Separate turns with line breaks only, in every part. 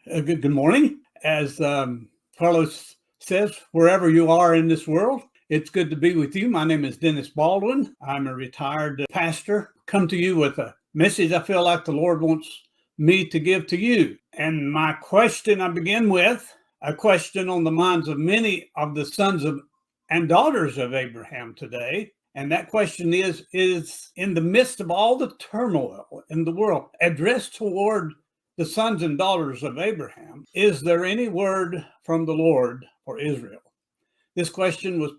Good morning. As Carlos says, wherever you are in this world, it's good to be with you. My name is Dennis Baldwin. I'm a retired pastor. Come to you with a message I feel like the Lord wants me to give to you. And my question I begin with, a question on the minds of many of the sons of and daughters of Abraham today. And that question is in the midst of all the turmoil in the world, addressed toward the sons and daughters of Abraham, is there any word from the Lord for Israel? This question was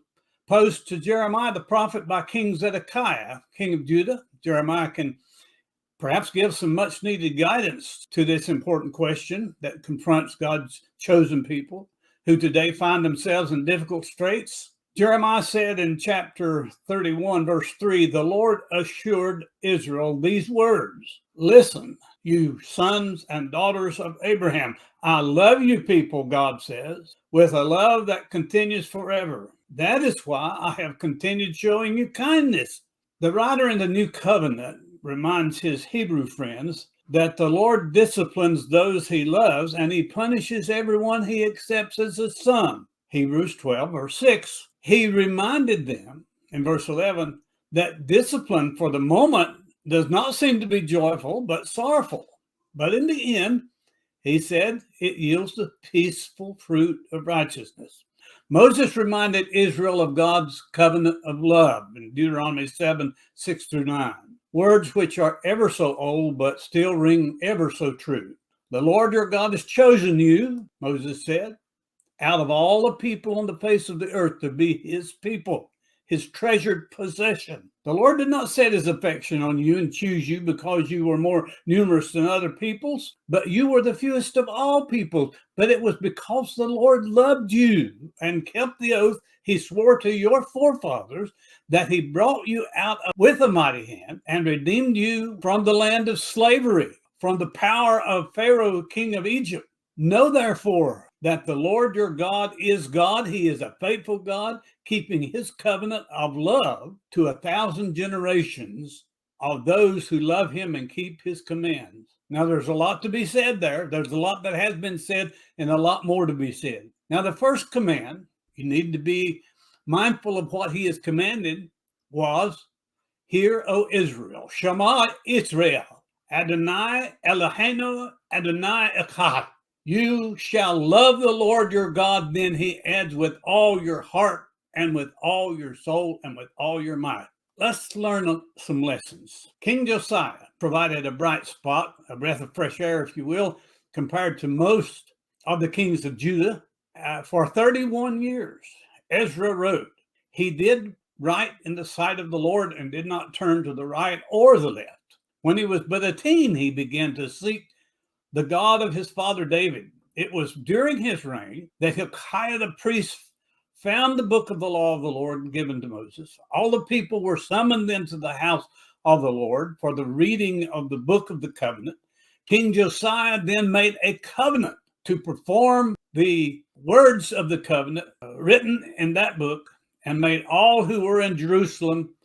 posed to Jeremiah the prophet by King Zedekiah, king of Judah. Jeremiah can perhaps give some much needed guidance to this important question that confronts God's chosen people who today find themselves in difficult straits. Jeremiah said in chapter 31, verse 3, the Lord assured Israel these words, listen, you sons and daughters of Abraham. I love you people, God says, with a love that continues forever. That is why I have continued showing you kindness. The writer in the New Covenant reminds his Hebrew friends that the Lord disciplines those he loves and he punishes everyone he accepts as a son. Hebrews 12, verse 6. He reminded them in verse 11 that discipline for the moment does not seem to be joyful, but sorrowful. But in the end, he said, it yields the peaceful fruit of righteousness. Moses reminded Israel of God's covenant of love in Deuteronomy 7, 6 through 9. Words which are ever so old, but still ring ever so true. The Lord your God has chosen you, Moses said, out of all the people on the face of the earth to be his people, his treasured possession. The Lord did not set his affection on you and choose you because you were more numerous than other peoples, but you were the fewest of all peoples. But it was because the Lord loved you and kept the oath he swore to your forefathers that he brought you out with a mighty hand and redeemed you from the land of slavery, from the power of Pharaoh, king of Egypt. Know therefore that the Lord your God is God. He is a faithful God, keeping his covenant of love to 1,000 generations of those who love him and keep his commands. Now, there's a lot to be said there. There's a lot that has been said and a lot more to be said. Now, the first command, you need to be mindful of what he has commanded, was, hear, O Israel, Shema Israel, Adonai Eloheinu, Adonai Echad. You shall love the Lord your God, then he adds, with all your heart and with all your soul and with all your might. Let's learn some lessons. King Josiah provided a bright spot, a breath of fresh air, if you will, compared to most of the kings of Judah. For 31 years, Ezra wrote, he did right in the sight of the Lord and did not turn to the right or the left. When he was but a teen, he began to seek the God of his father David. It was during his reign that Hilkiah the priest found the book of the law of the Lord given to Moses. All the people were summoned into the house of the Lord for the reading of the book of the covenant. King Josiah then made a covenant to perform the words of the covenant written in that book and made all who were in Jerusalem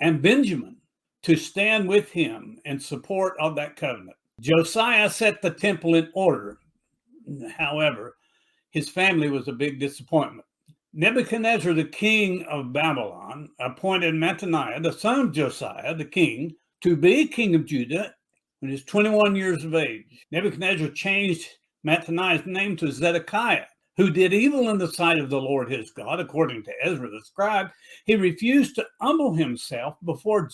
and Benjamin to stand with him in support of that covenant. Josiah set the temple in order. However, his family was a big disappointment. Nebuchadnezzar, the king of Babylon, appointed Mattaniah, the son of Josiah, the king, to be king of Judah when he was 21 years of age. Nebuchadnezzar changed Mattaniah's name to Zedekiah, who did evil in the sight of the Lord his God, according to Ezra the scribe. He refused to humble himself before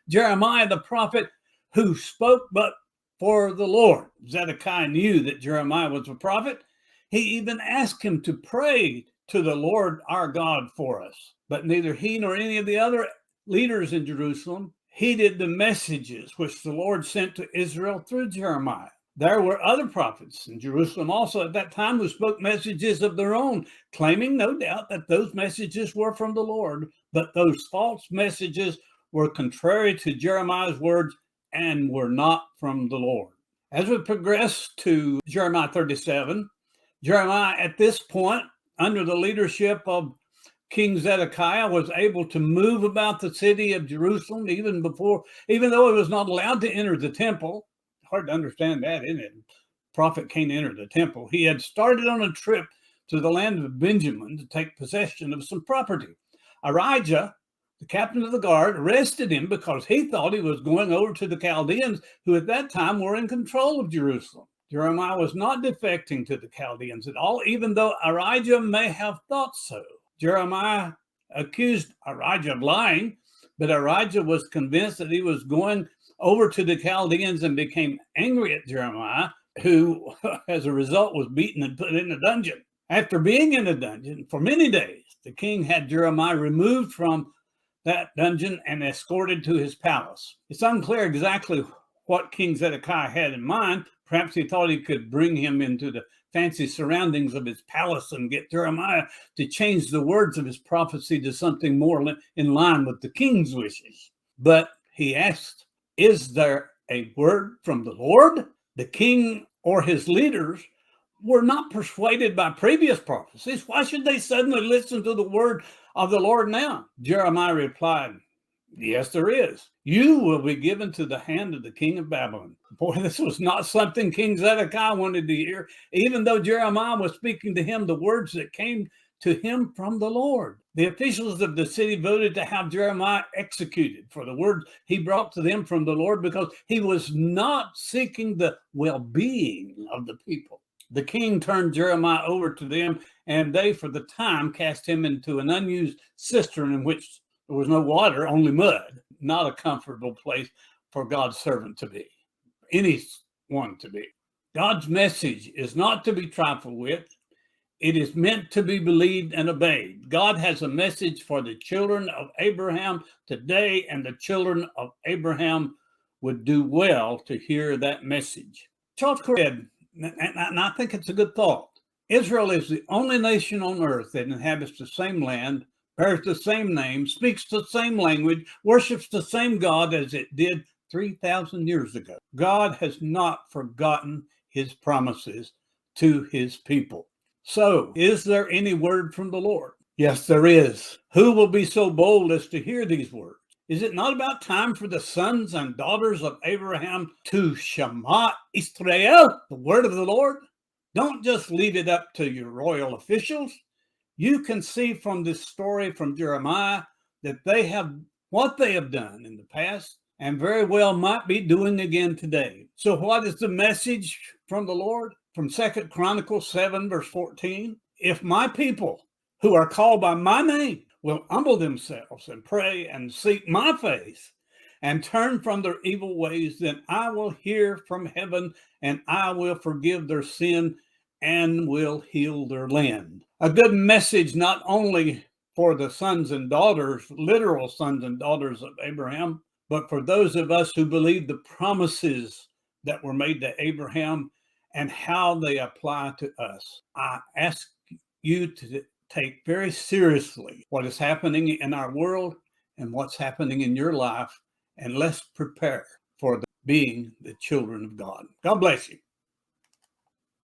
Jeremiah the prophet, who spoke but for the Lord. Zedekiah knew that Jeremiah was a prophet. He even asked him to pray to the Lord our God for us. But neither he nor any of the other leaders in Jerusalem heeded the messages which the Lord sent to Israel through Jeremiah. There were other prophets in Jerusalem also at that time who spoke messages of their own, claiming no doubt that those messages were from the Lord, but those false messages were contrary to Jeremiah's words and were not from the Lord. As we progress to Jeremiah 37, Jeremiah at this point, under the leadership of King Zedekiah, was able to move about the city of Jerusalem even though he was not allowed to enter the temple. Hard to understand that, isn't it? prophet can't enter the temple. He had started on a trip to the land of Benjamin to take possession of some property. Ahijah, the captain of the guard, arrested him because he thought he was going over to the Chaldeans, who at that time were in control of Jerusalem. Jeremiah was not defecting to the Chaldeans at all, even though Ahijah may have thought so. Jeremiah accused Ahijah of lying, but Ahijah was convinced that he was going over to the Chaldeans and became angry at Jeremiah, who, as a result, was beaten and put in a dungeon. After being in a dungeon for many days, the king had Jeremiah removed from that dungeon and escorted to his palace. It's unclear exactly what King Zedekiah had in mind. Perhaps he thought he could bring him into the fancy surroundings of his palace and get Jeremiah to change the words of his prophecy to something more in line with the king's wishes. But he asked, "Is there a word from the Lord?" The king or his leaders were not persuaded by previous prophecies. Why should they suddenly listen to the word of the Lord now? Jeremiah replied, "Yes, there is. You will be given to the hand of the king of Babylon." Boy, this was not something King Zedekiah wanted to hear, even though Jeremiah was speaking to him the words that came to him from the Lord. The officials of the city voted to have Jeremiah executed for the words he brought to them from the Lord, because he was not seeking the well-being of the people. The king turned Jeremiah over to them, and they, for the time, cast him into an unused cistern in which there was no water, only mud. Not a comfortable place for God's servant to be, anyone to be. God's message is not to be trifled with. It is meant to be believed and obeyed. God has a message for the children of Abraham today, and the children of Abraham would do well to hear that message. Charles Curry said, and I think it's a good thought, Israel is the only nation on earth that inhabits the same land, bears the same name, speaks the same language, worships the same God as it did 3,000 years ago. God has not forgotten his promises to his people. So, is there any word from the Lord? Yes, there is. Who will be so bold as to hear these words? Is it not about time for the sons and daughters of Abraham to Shema Israel, the word of the Lord? Don't just leave it up to your royal officials. You can see from this story from Jeremiah that they have what they have done in the past and very well might be doing again today. So what is the message from the Lord? From 2 Chronicles 7, verse 14, "If my people who are called by my name will humble themselves and pray and seek my face and turn from their evil ways, then I will hear from heaven and I will forgive their sin and will heal their land." A good message not only for the sons and daughters, literal sons and daughters of Abraham, but for those of us who believe the promises that were made to Abraham and how they apply to us. I ask you to take very seriously what is happening in our world and what's happening in your life, and let's prepare for being the children of God. God bless you.